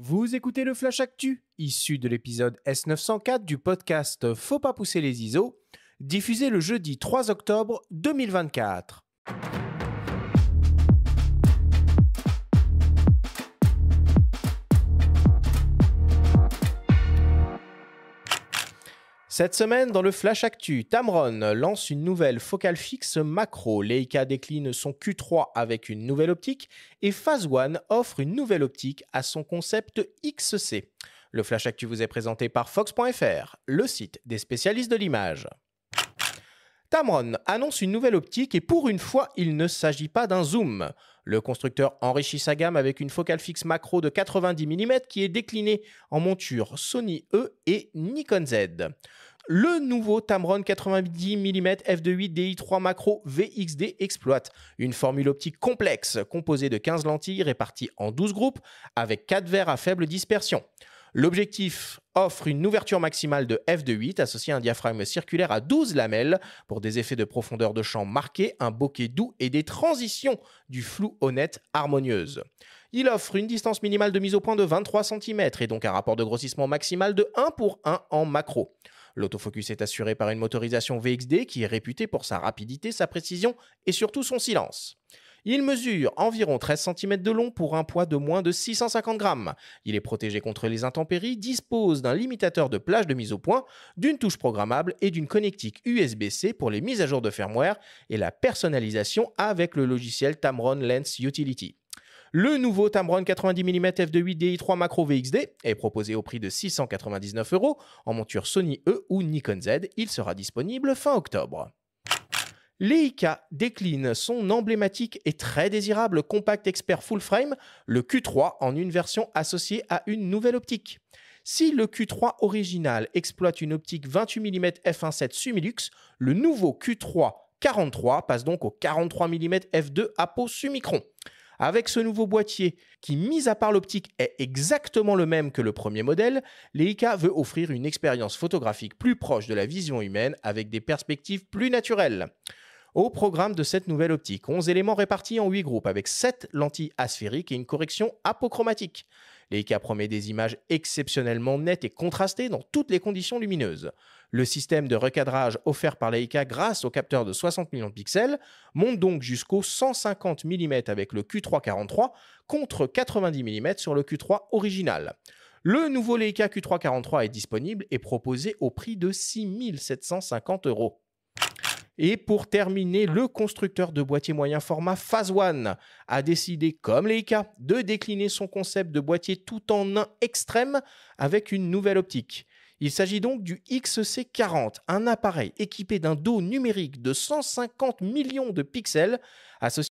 Vous écoutez le Flash Actu, issu de l'épisode S904 du podcast Faut pas pousser les ISO, diffusé le jeudi 3 octobre 2024. Cette semaine, dans le Flash Actu, Tamron lance une nouvelle focale fixe macro, Leica décline son Q3 avec une nouvelle optique et Phase One offre une nouvelle optique à son concept XC. Le Flash Actu vous est présenté par Fox.fr, le site des spécialistes de l'image. Tamron annonce une nouvelle optique et pour une fois, il ne s'agit pas d'un zoom. Le constructeur enrichit sa gamme avec une focale fixe macro de 90 mm qui est déclinée en monture Sony E et Nikon Z. Le nouveau Tamron 90 mm f2.8 DI3 macro VXD exploite une formule optique complexe composée de 15 lentilles réparties en 12 groupes avec 4 verres à faible dispersion. L'objectif offre une ouverture maximale de f2.8 associée à un diaphragme circulaire à 12 lamelles pour des effets de profondeur de champ marqués, un bokeh doux et des transitions du flou au net harmonieuses. Il offre une distance minimale de mise au point de 23 cm et donc un rapport de grossissement maximal de 1:1 en macro. L'autofocus est assuré par une motorisation VXD qui est réputée pour sa rapidité, sa précision et surtout son silence. Il mesure environ 13 cm de long pour un poids de moins de 650 grammes. Il est protégé contre les intempéries, dispose d'un limitateur de plage de mise au point, d'une touche programmable et d'une connectique USB-C pour les mises à jour de firmware et la personnalisation avec le logiciel Tamron Lens Utility. Le nouveau Tamron 90 mm f2.8 DI3 macro VXD est proposé au prix de 699 € en monture Sony E ou Nikon Z. Il sera disponible fin octobre. Leica décline son emblématique et très désirable compact expert full frame, le Q3, en une version associée à une nouvelle optique. Si le Q3 original exploite une optique 28 mm f1.7 Sumilux, le nouveau Q3 43 passe donc au 43 mm f2 Apo Summicron. Avec ce nouveau boîtier, qui mis à part l'optique est exactement le même que le premier modèle, Leica veut offrir une expérience photographique plus proche de la vision humaine avec des perspectives plus naturelles. Au programme de cette nouvelle optique, 11 éléments répartis en 8 groupes avec 7 lentilles asphériques et une correction apochromatique. Leica promet des images exceptionnellement nettes et contrastées dans toutes les conditions lumineuses. Le système de recadrage offert par Leica grâce au capteur de 60 millions de pixels monte donc jusqu'au 150 mm avec le Q3 43 contre 90 mm sur le Q3 original. Le nouveau Leica Q3 43 est disponible et proposé au prix de 6 750 €. Et pour terminer, le constructeur de boîtier moyen format Phase One a décidé, comme Leica, de décliner son concept de boîtier tout en un extrême avec une nouvelle optique. Il s'agit donc du XC40, un appareil équipé d'un dos numérique de 150 millions de pixels associé